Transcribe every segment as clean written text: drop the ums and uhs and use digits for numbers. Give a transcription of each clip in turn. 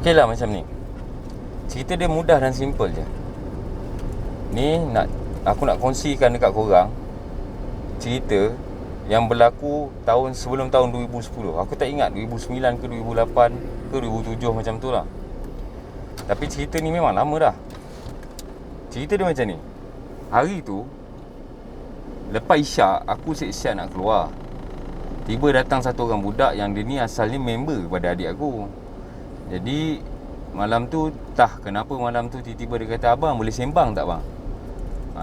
Okey lah macam ni. Cerita dia mudah dan simple je. Ni aku nak kongsikan dekat korang cerita yang berlaku sebelum tahun 2010. Aku tak ingat 2009 ke 2008 ke 2007 macam tu lah. Tapi cerita ni memang lama dah. Cerita dia macam ni. Hari tu lepas isyak, aku siap-siap nak keluar. Tiba datang satu orang budak yang dia ni asalnya member kepada adik aku. Jadi malam tu kenapa malam tu tiba-tiba dia kata, "Abang boleh sembang tak bang?"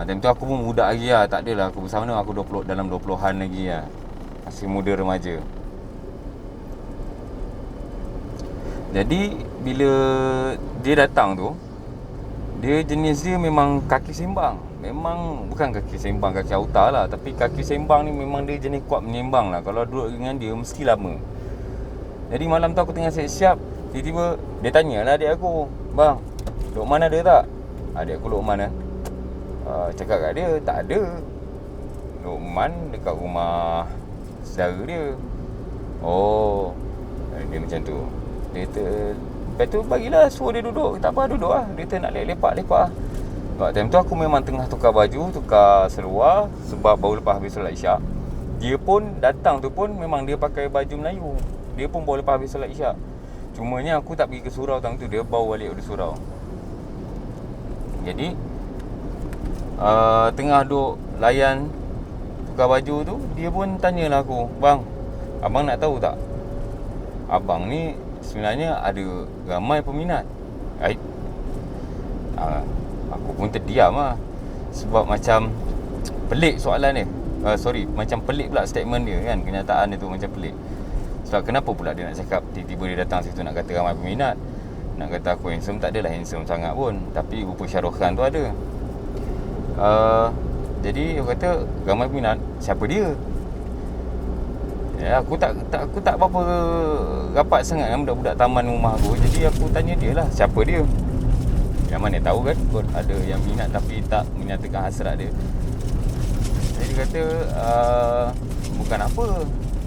Time tu aku pun budak lagi lah. Tak adalah aku bersama aku dalam 20-an lagi lah. Masih muda remaja. Jadi bila dia datang tu, dia jenis dia memang kaki sembang. Memang bukan kaki sembang, kaki auta lah. Tapi kaki sembang ni memang dia jenis kuat menyembang lah. Kalau duduk dengan dia mesti lama. Jadi malam tu aku tengah siap-siap, tiba-tiba dia tanya lah adik aku, "Bang, Luqman ada tak?" Adik aku Luqman lah. Cakap kat dia, tak ada. Luqman dekat rumah saudara dia. Oh, dia macam tu. Dia lepas tu bagilah, suruh dia duduk. Tak apa, duduk lah. Dia nak lepak-lepak lah. Sebab time tu aku memang tengah tukar baju, tukar seluar, sebab baru lepas habis solat isyak. Dia pun datang tu pun memang dia pakai baju Melayu. Dia pun baru lepas habis solat isyak. Cumanya aku tak pergi ke surau time tu. Dia bawa balik dari surau. Jadi tengah duk layan tukar baju tu, dia pun tanyalah aku, "Bang, abang nak tahu tak, abang ni sebenarnya ada ramai peminat?" Aku pun terdiam lah. Sebab macam pelik soalan dia. Macam pelik pula statement dia kan. Kenyataan dia tu macam pelik. Sebab kenapa pula dia nak cakap, tiba-tiba dia datang situ nak kata ramai peminat. Nak kata aku handsome, tak adalah handsome sangat pun. Tapi rupa Shah Rukh Khan tu ada. Jadi dia kata ramai peminat, siapa dia? Aku tak apa-apa rapat sangat dengan budak-budak taman rumah aku. Jadi aku tanya dia lah, siapa dia? Yang mana tahu kan, kot ada yang minat tapi tak menyatakan hasrat dia. Jadi dia kata bukan apa.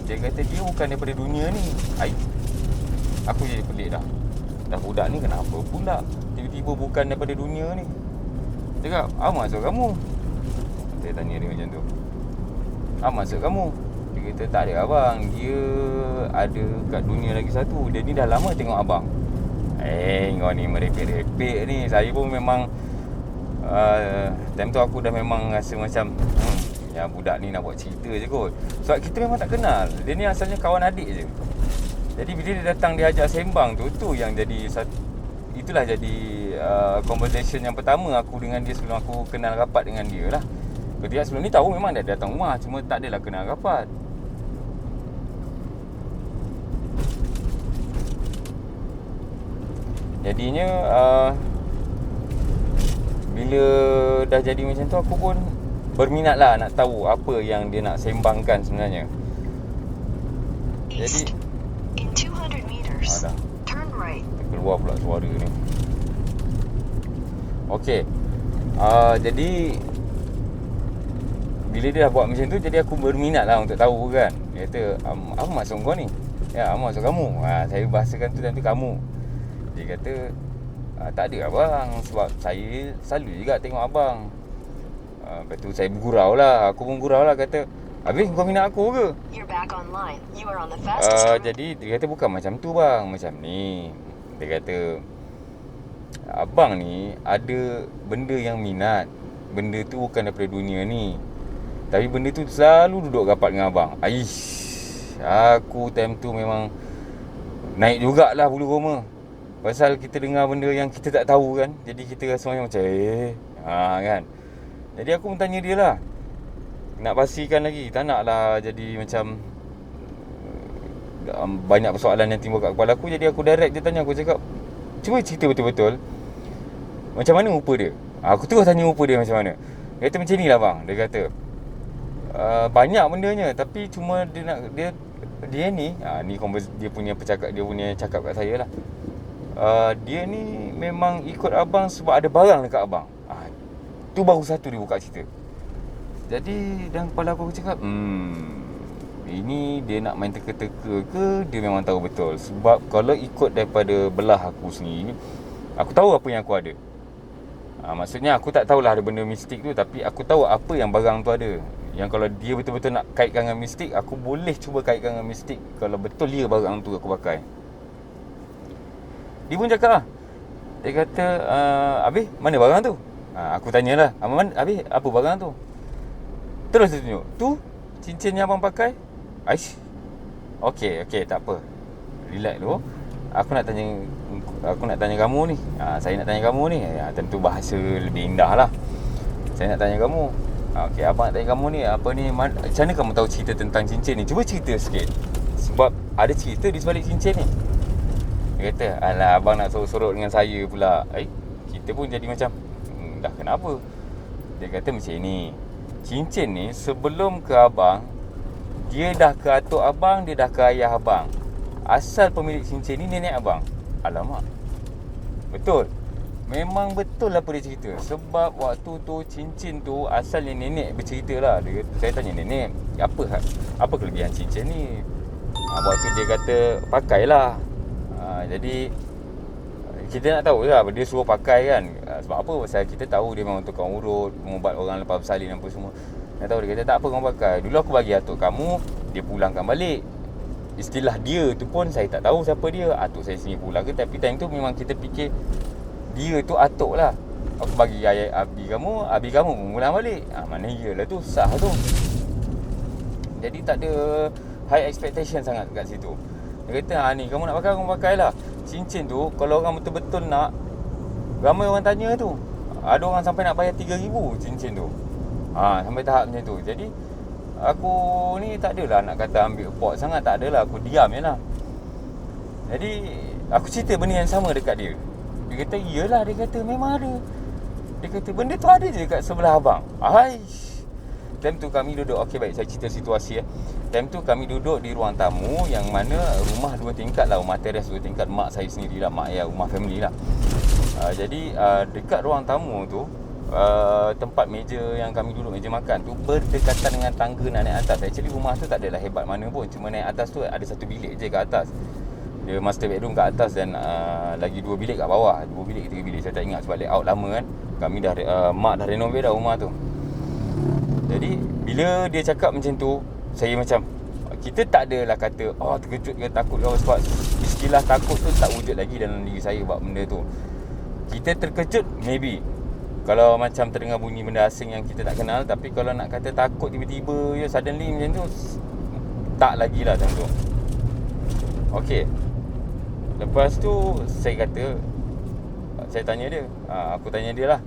Dia kata dia bukan daripada dunia ni. Aku jadi pelik dah. Budak ni kenapa pula tiba-tiba bukan daripada dunia ni? Dia cakap, "Apa maksud kamu?" Saya tanya dia macam tu. "Apa maksud kamu?" Dia kata, "Tak ada abang, dia ada kat dunia lagi satu. Dia ni dah lama tengok abang." Kau ni merepek-repek ni. Saya pun memang time tu aku dah memang rasa macam ya budak ni nak buat cerita je kot. Sebab kita memang tak kenal. Dia ni asalnya kawan adik je. Jadi bila dia datang, dia ajak sembang tu yang jadi itulah jadi conversation yang pertama aku dengan dia sebelum aku kenal rapat dengan dia lah. Ketika sebelum ni tahu memang dia datang rumah, cuma tak adalah kenal rapat. Jadinya bila dah jadi macam tu, aku pun berminat lah nak tahu apa yang dia nak sembangkan sebenarnya. Jadi in 200 meters, turn right. Keluar pula suara ni. Okey. Jadi bila dia dah buat macam tu, jadi aku berminat lah untuk tahu kan. Dia kata, "Apa maksud kau ni?" "Ya, apa maksud kamu?" Saya bahasakan tu nanti kamu. Dia kata, "Tak ada abang, sebab saya selalu juga tengok abang." Lepas tu saya bergurau lah. Aku pun gurau lah, kata, "Habis kau minat aku ke?" Jadi dia kata, "Bukan macam tu bang, macam ni." Dia kata, "Abang ni ada benda yang minat. Benda tu bukan daripada dunia ni, tapi benda tu selalu duduk rapat dengan abang." Aku time tu memang naik jugalah bulu roma. Pasal kita dengar benda yang kita tak tahu kan. Jadi kita rasa macam kan. Jadi aku pun tanya dia lah, nak pastikan lagi. Tak naklah jadi macam banyak persoalan yang timbul kat kepala aku. Jadi aku direct je tanya. Aku cakap, "Cuba cerita betul-betul, macam mana rupa dia?" Aku terus tanya rupa dia macam mana. Dia kata, "Macam ni lah bang." Dia kata, banyak bendanya, tapi cuma dia ni dia punya cakap kat saya lah. Dia ni memang ikut abang sebab ada barang dekat abang. Tu baru satu dia buka cerita. Jadi dalam kepala aku cakap, ini dia nak main teka-teka ke dia memang tahu betul. Sebab kalau ikut daripada belah aku sendiri, aku tahu apa yang aku ada. Maksudnya aku tak tahulah ada benda mistik tu, tapi aku tahu apa yang barang tu ada. Yang kalau dia betul-betul nak kaitkan dengan mistik, aku boleh cuba kaitkan dengan mistik. Kalau betul dia barang tu aku pakai. Dia pun cakap lah. Dia kata, Habis mana barang tu? Aku tanyalah, Habis apa barang tu? Terus dia tunjuk, tu cincin yang abang pakai. Aish. Okey, tak apa. Relax dulu. Aku nak tanya kamu ni. Saya nak tanya kamu ni. Tentu bahasa lebih indah lah. Saya nak tanya kamu. Okey, abang nak tanya kamu ni. Macam mana kamu tahu cerita tentang cincin ni? Cuba cerita sikit. Sebab ada cerita di sebalik cincin ni. Dia kata, alah abang nak sorok-sorok dengan saya pula. Kita pun jadi macam, dah kenapa? Dia kata macam ni. Cincin ni sebelum ke abang, dia dah ke atuk abang, dia dah ke ayah abang. Asal pemilik cincin ni nenek abang. Alamak. Betul. Memang betul apa dia cerita. Sebab waktu tu cincin tu asalnya nenek bercerita lah. Saya tanya nenek, apa kelebihan cincin ni? Waktu dia kata pakailah. Jadi kita nak tahu lah, dia suruh pakai kan. Sebab apa? Pasal kita tahu dia memang tukang urut, mengubat orang lepas bersalin apa semua. Nak tahu, dia kata tak apa kau pakai. Dulu aku bagi atuk kamu, dia pulangkan balik. Istilah dia tu pun saya tak tahu siapa dia. Atuk saya sendiri pulang ke, tapi time tu memang kita fikir dia tu atuk lah. Aku bagi abi kamu pun pulang balik. Mana iyalah tu, sah tu. Jadi tak ada high expectation sangat kat situ. Dia kata, ni kamu nak pakai, kamu pakailah. Cincin tu kalau orang betul-betul nak, ramai orang tanya tu. Ada orang sampai nak bayar 3,000 cincin tu. Sampai tahap macam tu. Jadi aku ni tak adalah nak kata ambil pot sangat, tak adalah, aku diam je lah. Jadi aku cerita benda yang sama dekat dia. Dia kata iyalah, dia kata memang ada. Dia kata benda tu ada je kat sebelah abang. Time tu kami duduk, okey baik saya cerita situasi. Time tu kami duduk di ruang tamu yang mana rumah 2 tingkat lah, rumah teres 2 tingkat, mak saya sendiri lah, mak ayah, rumah family lah. Jadi dekat ruang tamu tu, tempat meja yang kami duduk, meja makan tu berdekatan dengan tangga nak naik atas. Actually rumah tu tak adalah hebat mana pun, cuma naik atas tu ada satu bilik je kat atas. Dia master bedroom kat atas dan lagi 2 bilik kat bawah, 2 bilik 3 bilik, saya tak ingat sebab layout lama kan. Kami dah mak dah renovate dah rumah tu. Jadi bila dia cakap macam tu, saya macam, kita tak adalah kata terkejut ke takut ke, sebab istilah takut tu tak wujud lagi dalam diri saya buat benda tu. Kita terkejut maybe kalau macam terdengar bunyi benda asing yang kita tak kenal. Tapi kalau nak kata takut tiba-tiba suddenly macam tu, tak lagi lah tentu. Okey. Lepas tu saya kata, saya tanya dia, aku tanya dia lah,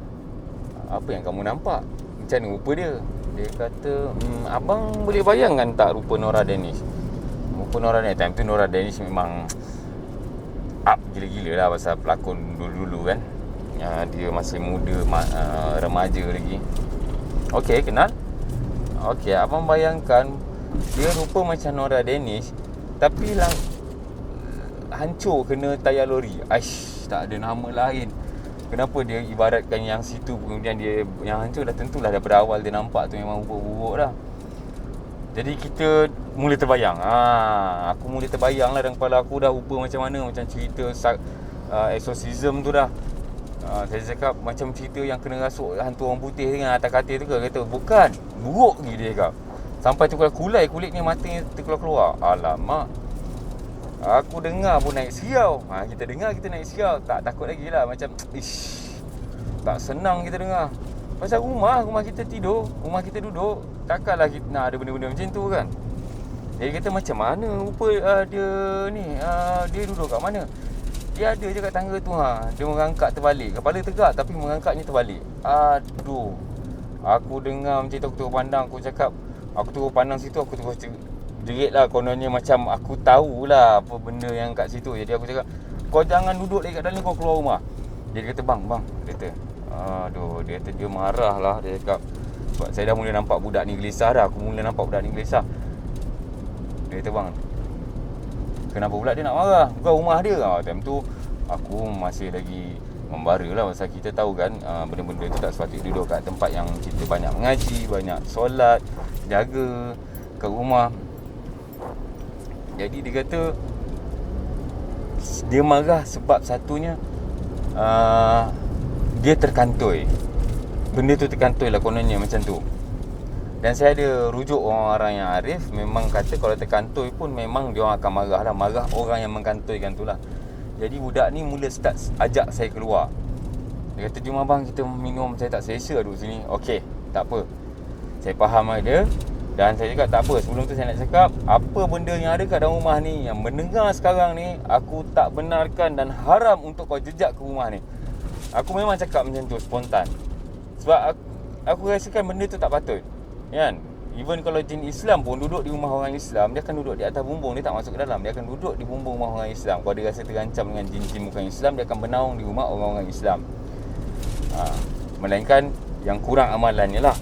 apa yang kamu nampak? Macam mana rupa dia? Dia kata, abang boleh bayangkan tak rupa Nora Danish? Rupa Nora Danish, time tu Nora Danish memang up gila-gila lah pasal pelakon dulu-dulu kan. Dia masih muda, remaja lagi. Okey, kenal? Okey, abang bayangkan dia rupa macam Nora Danish, tapi hancur kena tayar lori. Tak ada nama lain. Kenapa dia ibaratkan yang situ, kemudian dia yang hancur, dah tentulah daripada awal dia nampak tu memang buruk-buruk dah. Jadi kita mula terbayang. Aku mula terbayang lah dalam kepala aku dah rupa macam mana, macam cerita exorcism tu dah. Saya cakap macam cerita yang kena rasuk hantu orang putih dengan atas katil tu ke. Kata bukan, buruk lagi dia cakap. Sampai tu kulai kulitnya, matanya terkeluar-keluar. Alamak. Aku dengar pun naik siau. Kita dengar, kita naik siau. Tak takut lagi lah. Macam tak senang kita dengar. Pasal rumah kita tidur, rumah kita duduk, takkanlah kita nak ada benda-benda macam tu kan. Dia kata macam mana rupa dia ni, dia duduk kat mana? Dia ada je kat tangga tu. Dia merangkak terbalik. Kepala tegak tapi merangkaknya terbalik. Aduh. Aku dengar macam tu, aku terus pandang. Aku cakap, aku terus pandang situ, aku terus jerit lah. Kononnya macam aku tahulah apa benda yang kat situ. Jadi aku cakap, kau jangan duduk lagi kat dalam, kau keluar rumah. Dia kata, bang, dia kata, dia kata dia marah lah. Dia cakap, sebab saya dah mula nampak budak ni gelisah dah. Aku mula nampak budak ni gelisah. Dia kata, bang, kenapa pula dia nak marah? Bukan rumah dia. Time tu aku masih lagi membara lah. Pasal kita tahu kan, benda-benda tu tak sepatutnya duduk kat tempat yang kita banyak mengaji, banyak solat, jaga kat rumah. Jadi dia kata dia marah sebab satunya dia terkantoi. Benda tu terkantoi lah kononnya macam tu. Dan saya ada rujuk orang-orang yang arif, memang kata kalau terkantoi pun memang dia orang akan marah lah. Marah orang yang mengkantoikan tu lah. Jadi budak ni mula start ajak saya keluar. Dia kata, jom abang kita minum, saya tak selesa duduk sini. Okey, tak apa. Saya faham dia. Dan saya cakap tak apa. Sebelum tu saya nak cakap, apa benda yang ada kat dalam rumah ni, yang mendengar sekarang ni, aku tak benarkan dan haram untuk kau jejak ke rumah ni. Aku memang cakap macam tu, spontan. Sebab aku rasakan benda tu tak patut, kan? Even kalau jin Islam pun duduk di rumah orang Islam, dia akan duduk di atas bumbung. Dia tak masuk ke dalam. Dia akan duduk di bumbung rumah orang Islam. Kalau dia rasa terancam dengan jin-jin bukan Islam, dia akan bernaung di rumah orang-orang Islam. Melainkan yang kurang amalannya lah.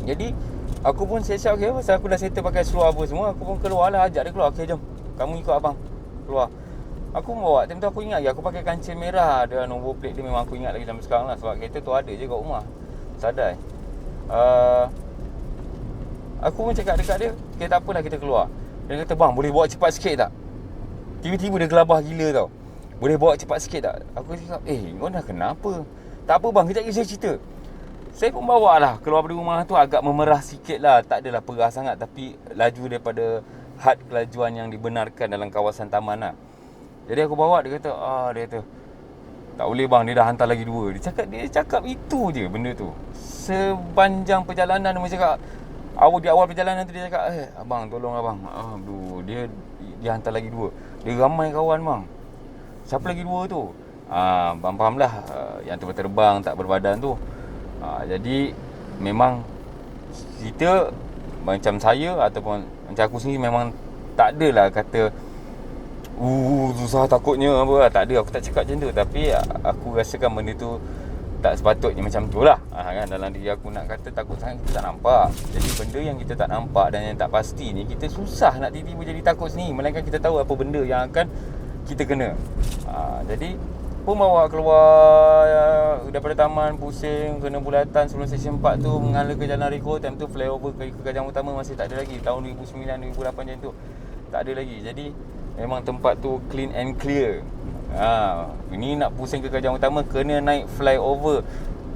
Jadi aku pun siap-siap, okay, pasal aku dah settle pakai seluar apa semua. Aku pun keluar lah, ajak dia keluar. Okay, jom, kamu ikut abang keluar. Aku bawa, time tu aku ingat aku pakai kancil merah. Ada nombor plate dia, memang aku ingat lagi sampai sekarang lah. Sebab kereta tu ada je kat rumah. Sadai. Aku pun cakap dekat dia, okay, tak apalah, kita keluar. Dia kata, bang, boleh bawa cepat sikit tak? Tiba-tiba dia gelabah gila tau. Boleh bawa cepat sikit tak? Aku cakap, kau dah kenapa? Tak apa bang, kejap lagi saya cerita. Saya pun bawa lah keluar dari rumah tu, agak memerah sikit lah. Tak adalah perah sangat, tapi laju daripada had kelajuan yang dibenarkan dalam kawasan taman lah. Jadi aku bawa, dia kata, dia kata, tak boleh bang, dia dah hantar lagi 2. Dia cakap itu je benda tu. Sepanjang perjalanan dia cakap, di awal perjalanan tu dia cakap, abang tolong abang. Dia hantar lagi 2. Dia ramai kawan bang. Siapa lagi 2 tu? Bang faham lah, yang terbang tak berbadan tu. Jadi memang kita macam saya ataupun macam aku sendiri memang tak adalah kata susah takutnya apa. Tak ada, aku tak cakap macam tu. Tapi aku rasakan benda tu tak sepatutnya macam tu lah. Kan, dalam diri aku nak kata takut sangat, kita tak nampak. Jadi benda yang kita tak nampak dan yang tak pasti ni, kita susah nak tiba-tiba jadi takut sendiri. Melainkan kita tahu apa benda yang akan kita kena. Jadi pun bawa keluar daripada taman, pusing, kena bulatan sebelum section 4 tu, mengalir ke Jalan Riko. Time tu flyover ke Kajang Utama masih tak ada lagi. Tahun 2009, 2008 macam tu tak ada lagi. Jadi memang tempat tu clean and clear. Ini nak pusing ke Kajang Utama, kena naik flyover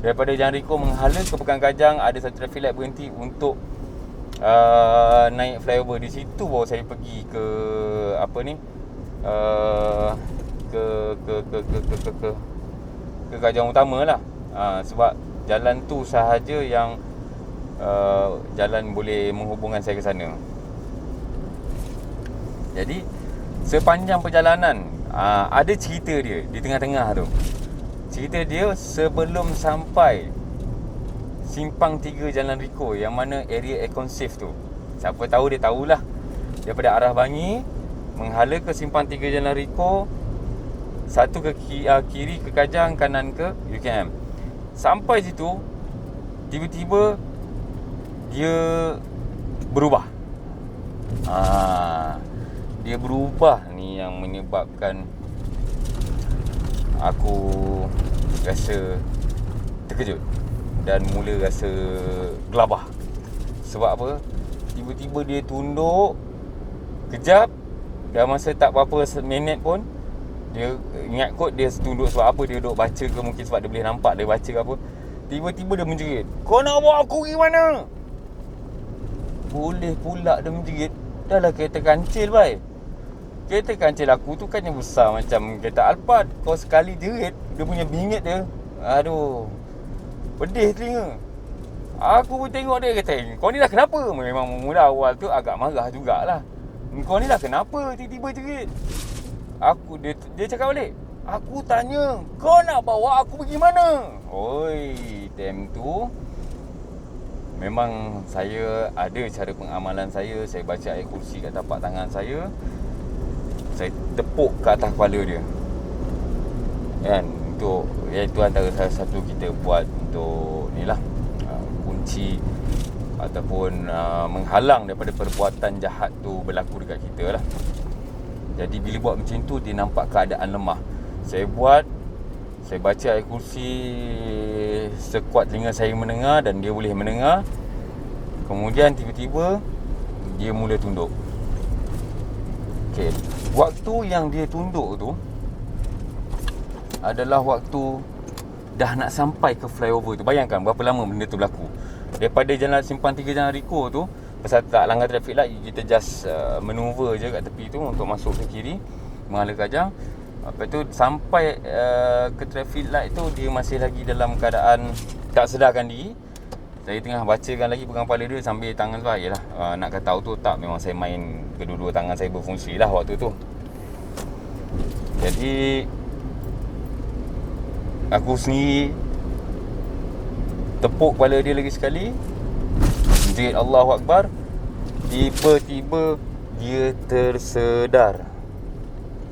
daripada Jalan Riko menghala ke Pekan Kajang. Ada satu traffic light berhenti untuk naik flyover. Di situ baru saya pergi ke apa ni, ke Kajang Utama lah. Sebab jalan tu sahaja yang jalan boleh menghubungkan saya ke sana. Jadi sepanjang perjalanan ada cerita dia di tengah-tengah tu. Cerita dia sebelum sampai Simpang 3 Jalan Riko, yang mana area Aircon Safe tu. Siapa tahu dia tahulah. Daripada arah Bangi menghala ke Simpang 3 Jalan Riko, satu ke kiri ke Kajang, kanan ke UKM. Sampai situ, tiba-tiba dia berubah. Dia berubah ni yang menyebabkan aku rasa terkejut dan mula rasa gelabah. Sebab apa? Tiba-tiba dia tunduk kejap, dah masa tak berapa minit pun, dia ingat kot dia tunduk sebab apa, dia duduk baca ke, mungkin sebab dia boleh nampak dia baca ke apa. Tiba-tiba dia menjerit, kau nak bawa aku pergi mana? Boleh pula dia menjerit. Dah lah kereta kancil baik. Kereta kancil aku tu kan yang besar macam kereta Alphard. Kau sekali jerit, dia punya bingit dia, aduh, pedih telinga. Aku pun tengok dia, kata, kau ni dah kenapa? Memang mula awal tu agak marah jugalah. Kau ni dah kenapa tiba-tiba jerit? Dia cakap balik, aku tanya, kau nak bawa aku pergi mana? Oi, time tu memang saya ada cara pengamalan saya. Saya baca ayat kursi kat tapak tangan saya. Saya tepuk ke atas kepala dia, kan, untuk itu antara salah satu kita buat untuk ni lah, kunci ataupun menghalang daripada perbuatan jahat tu berlaku dekat kita lah. Jadi bila buat macam tu, dia nampak keadaan lemah. Saya baca ayat kursi sekuat telinga saya mendengar dan dia boleh mendengar. Kemudian tiba-tiba dia mula tunduk. Okey, waktu yang dia tunduk tu adalah waktu dah nak sampai ke flyover tu. Bayangkan berapa lama benda tu berlaku. Daripada jalan Simpang 3 Jalan Riko tu, pasal tak langgar traffic light, kita just maneuver je kat tepi tu untuk masuk ke kiri, menghala Kajang. Lepas tu sampai ke traffic light tu, dia masih lagi dalam keadaan tak sedarkan diri. Saya tengah bacakan lagi, pegang kepala dia sambil tangan sebab yelah, nak kata tahu tu tak, memang saya main kedua-dua tangan saya berfungsi lah waktu tu. Jadi aku sendiri tepuk kepala dia lagi sekali, jerit Allahu Akbar. Tiba-tiba dia tersedar.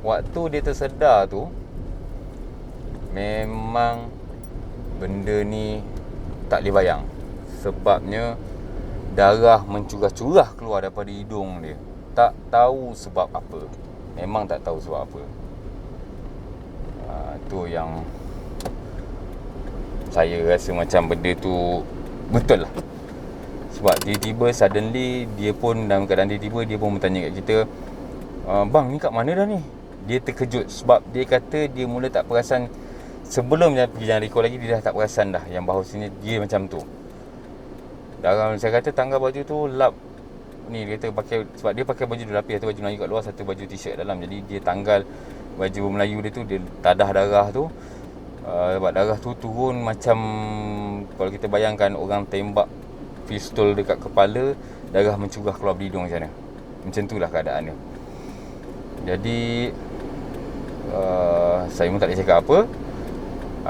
Waktu dia tersedar tu, memang benda ni tak boleh bayang. Sebabnya darah mencurah-curah keluar daripada hidung dia. Tak tahu sebab apa. Memang tak tahu sebab apa. Tu yang saya rasa macam benda tu betul lah. Sebab tiba-tiba suddenly dia pun dalam keadaan tiba-tiba dia pun bertanya kat kita, bang ni kat mana dah ni? Dia terkejut sebab dia kata dia mula tak perasan. Sebelum dia pergi Jalan Riko lagi, dia dah tak perasan dah yang bahawa sini dia macam tu. Dan saya kata tanggal baju tu lap ni, dia kata pakai, sebab dia pakai baju dua lapis, satu baju Melayu kat luar, satu baju t-shirt dalam. Jadi dia tanggal baju Melayu dia tu, dia tadah darah tu. Sebab darah tu turun macam, kalau kita bayangkan orang tembak pistol dekat kepala, darah mencurah keluar dari hidung macam mana. Macam itulah keadaan dia. Jadi saya pun tak boleh cakap apa.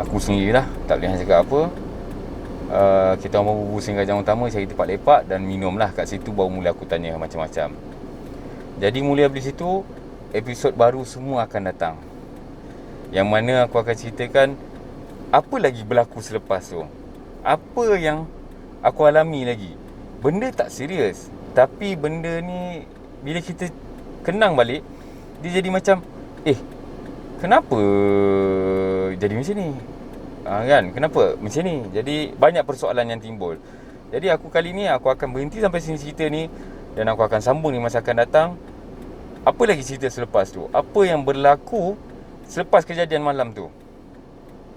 Aku sendirilah tak boleh cakap apa. Kita orang baru pusing Kajang Utama, cari tempat lepak dan minum lah. Kat situ baru mula aku tanya macam-macam. Jadi mula dari situ, episod baru semua akan datang, yang mana aku akan ceritakan apa lagi berlaku selepas tu. Apa yang aku alami lagi. Benda tak serius, tapi benda ni bila kita kenang balik, dia jadi macam, kenapa jadi macam ni? Kan? Kenapa macam ni? Jadi banyak persoalan yang timbul. Jadi aku kali ni aku akan berhenti sampai sini cerita ni, dan aku akan sambung di masa akan datang. Apa lagi cerita selepas tu? Apa yang berlaku selepas kejadian malam tu?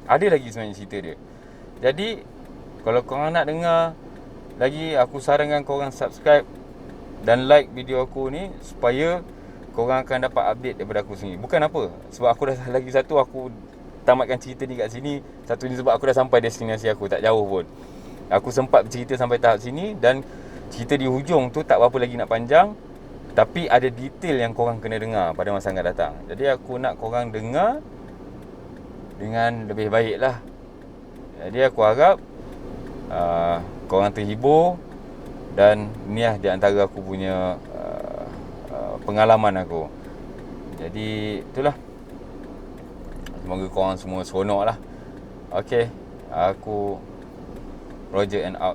Ada lagi sebenarnya cerita dia. Jadi kalau korang nak dengar lagi, aku sarankan korang subscribe dan like video aku ni, supaya korang akan dapat update daripada aku sendiri. Bukan apa, sebab aku dah lagi satu, aku tamatkan cerita ni kat sini. Satu ni sebab aku dah sampai destinasi aku, tak jauh pun. Aku sempat bercerita sampai tahap sini, dan cerita di hujung tu tak berapa lagi nak panjang, tapi ada detail yang korang kena dengar pada masa akan datang. Jadi aku nak korang dengar dengan lebih baik lah. Jadi aku harap korang terhibur, dan ni lah di antara aku punya pengalaman aku. Jadi itulah, semoga korang semua seronok lah. Okay, aku Roger and out.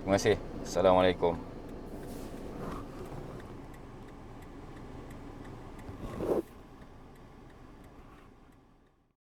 Terima kasih. Assalamualaikum.